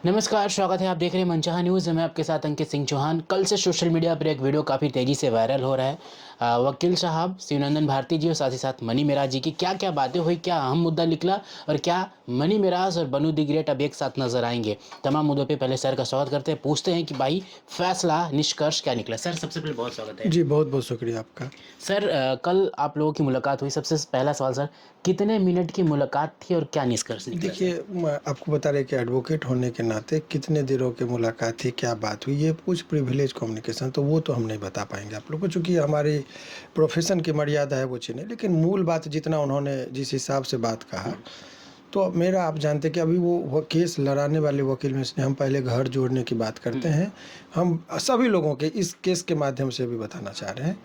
नमस्कार, स्वागत है। आप देख रहे हैं मनचाहा न्यूज़। मैं आपके साथ अंकित सिंह चौहान। कल से सोशल मीडिया पर एक वीडियो काफ़ी तेज़ी से वायरल हो रहा है। वकील साहब शिवनंदन भारती जी और साथ ही साथ मनी मेराज जी की क्या-क्या बातें हुई, क्या अहम मुद्दा निकला और क्या मनी मेराज और बनू द ग्रेट अब एक साथ नज़र आएँगे? तमाम मुद्दों पे पहले सर का स्वागत करते हैं। पूछते हैं कि भाई फैसला, निष्कर्ष क्या निकला? सर सबसे पहले बहुत स्वागत है। जी, बहुत-बहुत शुक्रिया आपका। सर कल आप लोगों की मुलाकात हुई। सबसे पहला सवाल सर, कितने मिनट की मुलाकात थी और क्या निष्कर्ष निकला सर? देखिए, मैं आपको बता रहे कि एडवोकेट होने के नाते कितने दिनों की मुलाकात थी, क्या बात हुई, ये कुछ प्रिविलेज कम्युनिकेशन तो वो तो हम नहीं बता पाएँगे आप लोग को, चूँकि हमारी प्रोफ़ेशन की मर्यादा है वो चीज़ें। लेकिन मूल बात जितना उन्होंने जिस हिसाब से बात कहा, तो मेरा आप जानते हैं कि अभी वो केस लड़ाने वाले वकील में से हम पहले घर जोड़ने की बात करते हैं। हम सभी लोगों के इस केस के माध्यम से भी बताना चाह रहे हैं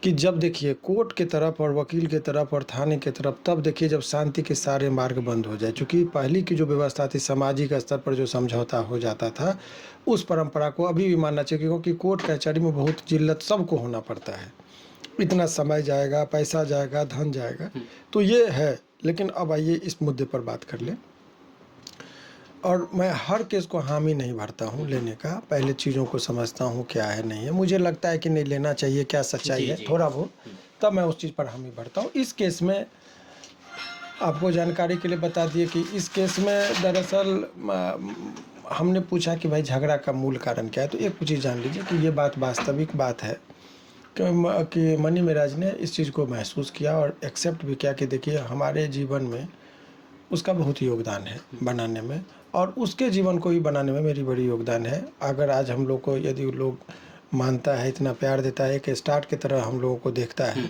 कि जब देखिए कोर्ट की तरफ और वकील की तरफ और थाने की तरफ, तब देखिए जब शांति के सारे मार्ग बंद हो जाए। चूँकि पहले की जो व्यवस्था थी, सामाजिक स्तर पर जो समझौता हो जाता था, उस परंपरा को अभी भी मानना चाहिए, क्योंकि कोर्ट कचहरी में बहुत जिल्लत सबको होना पड़ता है। इतना समय जाएगा, पैसा जाएगा, धन जाएगा, तो ये है। लेकिन अब आइए इस मुद्दे पर बात कर लें। और मैं हर केस को हामी नहीं भरता हूँ लेने का, पहले चीज़ों को समझता हूँ क्या है, नहीं है। मुझे लगता है कि नहीं लेना चाहिए, क्या सच्चाई जी, है, जी। थोड़ा बहुत, तब मैं उस चीज़ पर हामी भरता हूँ। इस केस में आपको जानकारी के लिए बता दिए कि इस केस में दरअसल हमने पूछा कि भाई झगड़ा का मूल कारण क्या है, तो एक चीज़ जान लीजिए कि ये बात वास्तविक बात है कि मनी मेराज ने इस चीज़ को महसूस किया और एक्सेप्ट भी किया कि देखिए हमारे जीवन में उसका बहुत योगदान है बनाने में, और उसके जीवन को भी बनाने में मेरी बड़ी योगदान है। अगर आज हम लोग को यदि लोग मानता है, इतना प्यार देता है कि स्टार्ट की तरह हम लोगों को देखता है,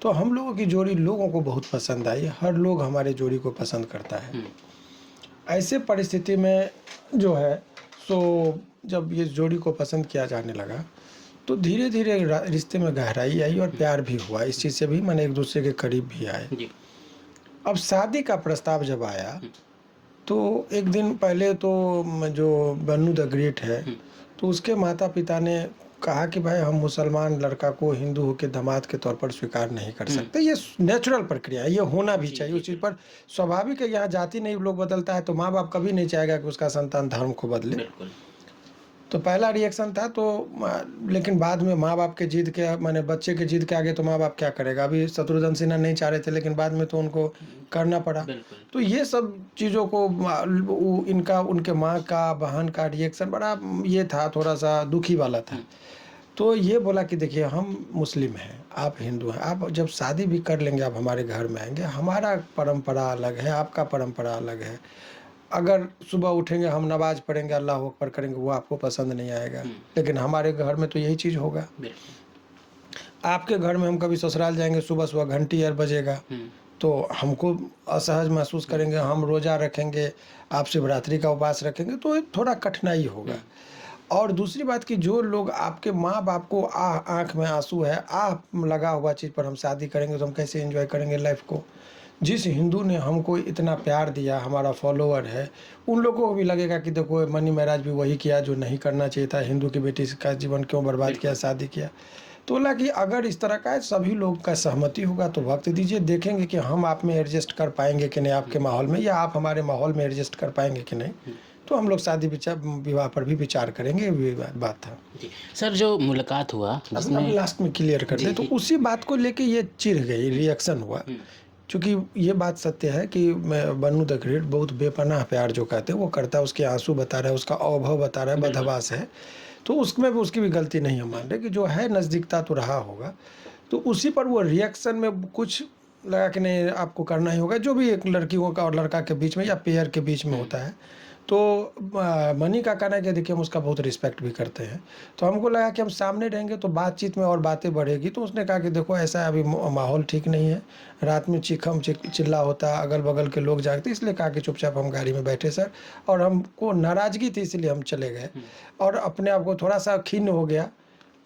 तो हम लोगों की जोड़ी लोगों को बहुत पसंद आई। हर लोग हमारे जोड़ी को पसंद करता है। ऐसे परिस्थिति में जो है, सो जब ये जोड़ी को पसंद किया जाने लगा, तो धीरे धीरे रिश्ते में गहराई आई और प्यार भी हुआ। इस चीज़ से भी मैंने एक दूसरे के करीब भी आए। जी। अब शादी का प्रस्ताव जब आया, तो एक दिन पहले तो जो बनू द ग्रेट है, तो उसके माता पिता ने कहा कि भाई हम मुसलमान लड़का को हिंदू होकर दामाद के तौर पर स्वीकार नहीं कर सकते। ये नेचुरल प्रक्रिया है, ये होना भी चाहिए। उस चीज़ पर स्वाभाविक है, यहाँ जाति नहीं लोग बदलता है, तो माँ बाप कभी नहीं चाहेगा कि उसका संतान धर्म को बदले। बिल्कुल। तो पहला रिएक्शन था, तो लेकिन बाद में माँ बाप के जिद के, माने बच्चे के जिद के आगे तो माँ बाप क्या करेगा। अभी शत्रुघ्न सिन्हा नहीं चाह रहे थे, लेकिन बाद में तो उनको करना पड़ा। बिल्कुल। तो ये सब चीज़ों को इनका, उनके माँ का, बहन का रिएक्शन बड़ा ये था, थोड़ा सा दुखी वाला था। तो ये बोला कि देखिए हम मुस्लिम हैं, आप हिंदू हैं, आप जब शादी भी कर लेंगे, आप हमारे घर में आएंगे, हमारा परंपरा अलग है, आपका परंपरा अलग है। अगर सुबह उठेंगे हम नमाज़ पढ़ेंगे, अल्लाह अकबर करेंगे, वो आपको पसंद नहीं आएगा, लेकिन हमारे घर में तो यही चीज़ होगा। बिल्कुल। आपके घर में हम कभी ससुराल जाएंगे, सुबह-सुबह घंटी यार बजेगा, तो हमको असहज महसूस करेंगे, हम रोज़ा रखेंगे, आप शिवरात्रि का उपवास रखेंगे, तो ये थोड़ा कठिनाई होगा। और दूसरी बात कि जो लोग आपके माँ-बाप को आँख में आँसू है, लगा हुआ चीज़ पर हम शादी करेंगे, तो हम कैसे एन्जॉय करेंगे लाइफ़ को? जिस हिंदू ने हमको इतना प्यार दिया, हमारा फॉलोवर है, उन लोगों को भी लगेगा कि देखो मनी महाराज भी वही किया जो नहीं करना चाहिए था, हिंदू की बेटी का जीवन क्यों बर्बाद किया, शादी किया। तो बोला कि अगर इस तरह का है, सभी लोग का सहमति होगा तो वक्त दीजिए, देखेंगे कि हम आप में एडजस्ट कर पाएंगे कि नहीं आपके माहौल में, या आप हमारे माहौल में एडजस्ट कर पाएंगे कि नहीं। तो हम लोग शादी विवाह पर भी विचार करेंगे, ये बात था। जी। सर जो मुलाकात हुआ अब जिसमें लास्ट में क्लियर कर दे, तो उसी बात को लेके ये चिढ़ गई, रिएक्शन हुआ। चूँकि ये बात सत्य है कि मैं बनू द ग्रेट बहुत बेपनाह प्यार जो कहते हैं वो करता है, उसके आंसू बता रहा है, उसका अवभव बता रहा है, बदहवास है, तो उसमें भी उसकी भी गलती नहीं हम मान रहे, कि जो है नज़दीकता तो रहा होगा। तो उसी पर वो रिएक्शन में कुछ लगा कि नहीं आपको करना ही होगा, जो भी एक लड़कियों का और लड़का के बीच में या पेयर के बीच में होता है। तो मनी का कहना है कि देखिए हम उसका बहुत रिस्पेक्ट भी करते हैं, तो हमको लगा कि हम सामने रहेंगे तो बातचीत में और बातें बढ़ेगी। तो उसने कहा कि देखो ऐसा अभी माहौल ठीक नहीं है, रात में चिल्ला होता, अगल बगल के लोग जागते, इसलिए कहा कि चुपचाप हम गाड़ी में बैठे सर, और हमको नाराज़गी थी इसलिए हम चले गए, और अपने आप को थोड़ा सा खिन्न हो गया।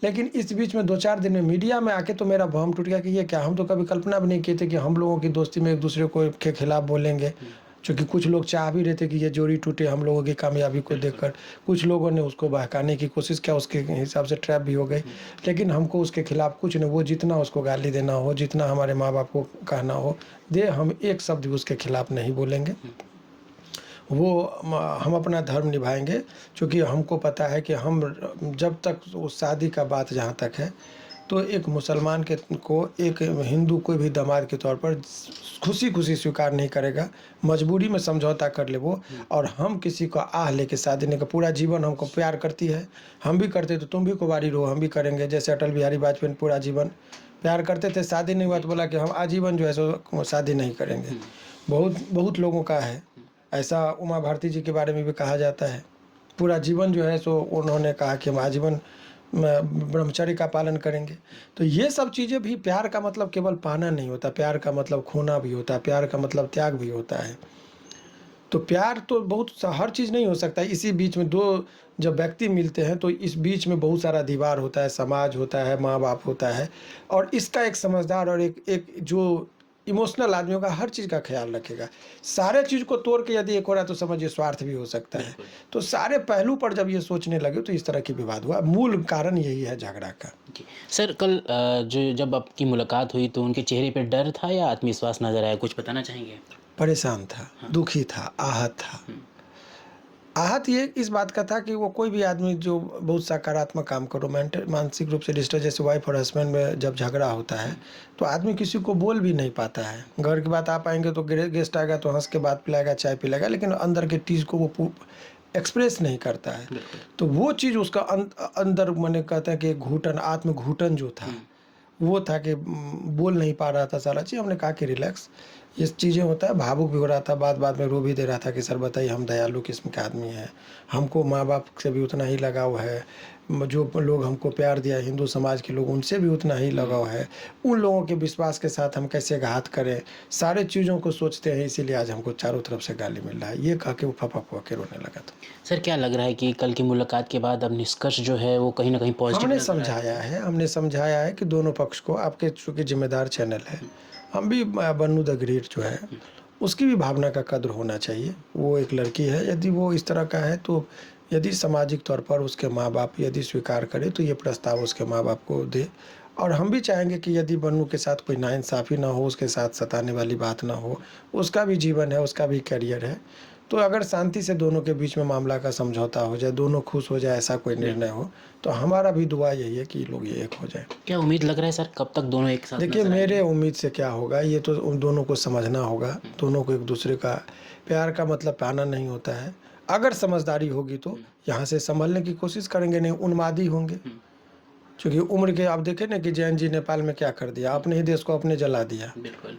लेकिन इस बीच में 2-4 दिन में मीडिया में आके तो मेरा भ्रम टूट गया कि ये क्या, हम तो कभी कल्पना भी नहीं किए थे कि हम लोगों की दोस्ती में एक दूसरे को के खिलाफ बोलेंगे। चूँकि कुछ लोग चाह भी रहे थे कि ये जोड़ी टूटे हम लोगों की कामयाबी को देखकर, कुछ लोगों ने उसको बहकाने की कोशिश किया, उसके हिसाब से ट्रैप भी हो गई। लेकिन हमको उसके खिलाफ कुछ नहीं, वो जितना उसको गाली देना हो, जितना हमारे माँ बाप को कहना हो दे, हम एक शब्द भी उसके खिलाफ नहीं बोलेंगे। वो हम अपना धर्म निभाएंगे, क्योंकि हमको पता है कि हम जब तक वो शादी का बात जहाँ तक है, तो एक मुसलमान के को एक हिंदू कोई भी दामाद के तौर पर खुशी खुशी स्वीकार नहीं करेगा, मजबूरी में समझौता कर ले वो। और हम किसी को आह लेके शादी नहीं कर, पूरा जीवन हमको प्यार करती है, हम भी करते तो तुम भी कुंवारी रहो, हम भी करेंगे। जैसे अटल बिहारी वाजपेयी ने पूरा जीवन प्यार करते थे, शादी नहीं हुआ तो बोला कि हम आजीवन जो है सो शादी नहीं करेंगे। बहुत बहुत लोगों का है ऐसा। उमा भारती जी के बारे में भी कहा जाता है, पूरा जीवन जो है सो उन्होंने कहा कि हम आजीवन ब्रह्मचर्य का पालन करेंगे। तो ये सब चीज़ें भी, प्यार का मतलब केवल पाना नहीं होता, प्यार का मतलब खोना भी होता है, प्यार का मतलब त्याग भी होता है। तो प्यार तो बहुत हर चीज़ नहीं हो सकता है। इसी बीच में दो जब व्यक्ति मिलते हैं तो इस बीच में बहुत सारा दीवार होता है, समाज होता है, माँ बाप होता है, और इसका एक समझदार और एक जो इमोशनल आदमी होगा, हर चीज़ का ख्याल रखेगा। सारे चीज़ को तोड़ के यदि एक हो रहा है तो समझिए स्वार्थ भी हो सकता है। तो सारे पहलू पर जब ये सोचने लगे तो इस तरह की विवाद हुआ। मूल कारण यही है झगड़ा का। सर कल जब आपकी मुलाकात हुई तो उनके चेहरे पे डर था या आत्मविश्वास नजर आया, कुछ बताना चाहेंगे? परेशान था, दुखी था, आहत था। आहत ये इस बात का था कि वो कोई भी आदमी जो बहुत सकारात्मक काम करो, मानसिक रूप से डिस्टर्ब, जैसे वाइफ और हस्बैंड में जब झगड़ा होता है तो आदमी किसी को बोल भी नहीं पाता है। घर की बात आप आएंगे तो गेस्ट आएगा तो हंस के बात पिलाएगा, चाय पिलाएगा, लेकिन अंदर के चीज़ को वो एक्सप्रेस नहीं करता है। तो वो चीज़ उसका अंदर, मैंने कहते हैं कि घुटन, आत्म घुटन जो था वो था कि बोल नहीं पा रहा था सारा चीज़। हमने कहा कि रिलैक्स, ये चीज़ें होता है। भावुक भी हो रहा था, बाद में रो भी दे रहा था कि सर बताइए, हम दयालु किस्म के आदमी हैं, हमको माँ बाप से भी उतना ही लगाव है, जो लोग हमको प्यार दिया हिंदू समाज के लोग, उनसे भी उतना ही लगाव है। उन लोगों के विश्वास के साथ हम कैसे घात करें, सारे चीज़ों को सोचते हैं, इसीलिए आज हमको चारों तरफ से गाली मिल रहा है। ये कह के वो फपा के रोने लगा था। सर क्या लग रहा है कि कल की मुलाकात के बाद अब निष्कर्ष जो है वो कहीं ना कहीं पॉजिटिव हमने समझाया है कि दोनों पक्ष को, आपके चूँकि जिम्मेदार चैनल है, हम भी बन्नू द ग्रेट जो है उसकी भी भावना का कद्र होना चाहिए। वो एक लड़की है, यदि वो इस तरह का है तो यदि सामाजिक तौर पर उसके माँ बाप यदि स्वीकार करे तो ये प्रस्ताव उसके माँ बाप को दे। और हम भी चाहेंगे कि यदि बन्नू के साथ कोई नाइंसाफ़ी ना हो, उसके साथ सताने वाली बात ना हो, उसका भी जीवन है, उसका भी करियर है, तो अगर शांति से दोनों के बीच में मामला का समझौता हो जाए, दोनों खुश हो जाए, ऐसा कोई निर्णय हो, तो हमारा भी दुआ यही है कि लोग ये एक हो जाए। क्या उम्मीद लग रहा है सर कब तक दोनों एक साथ देखिए, मेरे उम्मीद से क्या होगा, ये तो उन दोनों को समझना होगा। दोनों को एक दूसरे का प्यार का मतलब पाना नहीं होता है। अगर समझदारी होगी तो यहाँ से संभलने की कोशिश करेंगे, नहीं उन्मादी होंगे। क्योंकि उम्र के आप देखें ना कि जैन जी नेपाल में क्या कर दिया, अपने ही देश को अपने जला दिया,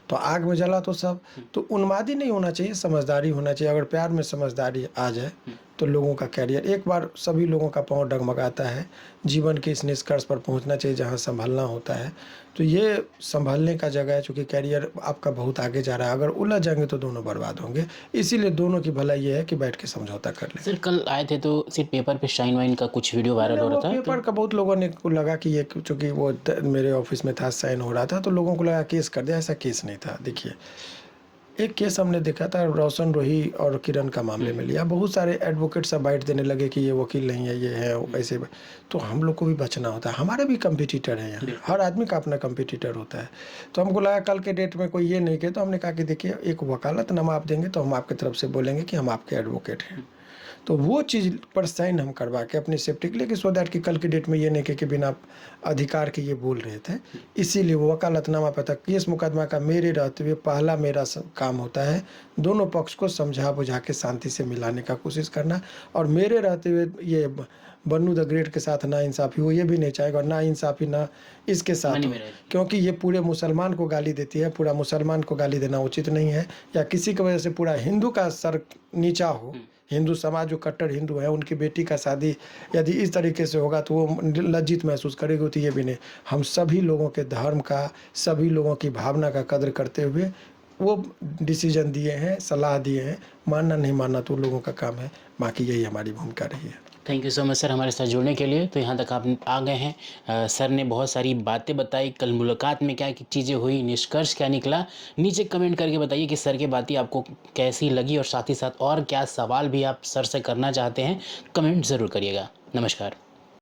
तो आग में जला तो सब। तो उन्मादी नहीं होना चाहिए, समझदारी होना चाहिए। अगर प्यार में समझदारी आ जाए तो लोगों का कैरियर, एक बार सभी लोगों का पाँव डगमगाता है, जीवन के इस निष्कर्ष पर पहुंचना चाहिए जहां संभलना होता है। तो ये संभलने का जगह है, चूँकि कैरियर आपका बहुत आगे जा रहा है। अगर उलझ जाएंगे तो दोनों बर्बाद होंगे, इसीलिए दोनों की भलाई ये है कि बैठ के समझौता कर लें। सर कल आए थे तो सिर्फ पेपर पे शाइन वाइन का कुछ वीडियो वायरल हो रहा था, पेपर का बहुत लोगों ने को लगा कि ये, चूँकि वो मेरे ऑफिस में था, साइन हो रहा था, तो लोगों को लगा केस कर दिया। ऐसा केस नहीं था। देखिए, एक केस हमने देखा था रोशन रोही और किरण का मामले में लिया। बहुत सारे एडवोकेट सब बाइट देने लगे कि ये वकील नहीं है, ये है ऐसे। तो हम लोग को भी बचना होता है, हमारे भी कंपटीटर हैं यहाँ, हर आदमी का अपना कंपटीटर होता है। तो हमको लगा कल के डेट में कोई ये नहीं किया, तो हमने कहा कि देखिए, एक वकालतनामा आप देंगे तो हम आपकी तरफ से बोलेंगे कि हम आपके एडवोकेट हैं। तो वो चीज़ पर साइन हम करवा के अपनी सेफ्टी के लिए, कि सो दैट कि कल की डेट में ये नहीं कि बिना अधिकार के ये बोल रहे थे, इसीलिए वो वकालतनामा पर था। केस मुकदमा का मेरे रहते हुए पहला मेरा काम होता है दोनों पक्ष को समझा बुझा के शांति से मिलाने का कोशिश करना। और मेरे रहते हुए ये बन्नू द ग्रेट के साथ ना इंसाफ़ी हो, ये भी नहीं चाहेगा, और ना इंसाफ़ी ना इसके साथ हो, क्योंकि ये पूरे मुसलमान को गाली देती है। पूरा मुसलमान को गाली देना उचित नहीं है, या किसी की वजह से पूरा हिंदू का सर नीचा हो। हिंदू समाज जो कट्टर हिंदू है, उनकी बेटी का शादी यदि इस तरीके से होगा तो वो लज्जित महसूस करेगी। तो ये भी नहीं, हम सभी लोगों के धर्म का, सभी लोगों की भावना का कद्र करते हुए वो डिसीजन दिए हैं, सलाह दिए हैं। मानना नहीं मानना तो लोगों का काम है, बाकी यही हमारी भूमिका रही है। Thank you so much sir हमारे साथ जुड़ने के लिए। तो यहाँ तक आप आ गए हैं। सर ने बहुत सारी बातें बताई, कल मुलाकात में क्या चीज़ें हुई, निष्कर्ष क्या निकला, नीचे कमेंट करके बताइए कि सर की बातें आपको कैसी लगी, और साथ ही साथ और क्या सवाल भी आप सर से करना चाहते हैं, कमेंट ज़रूर करिएगा। नमस्कार।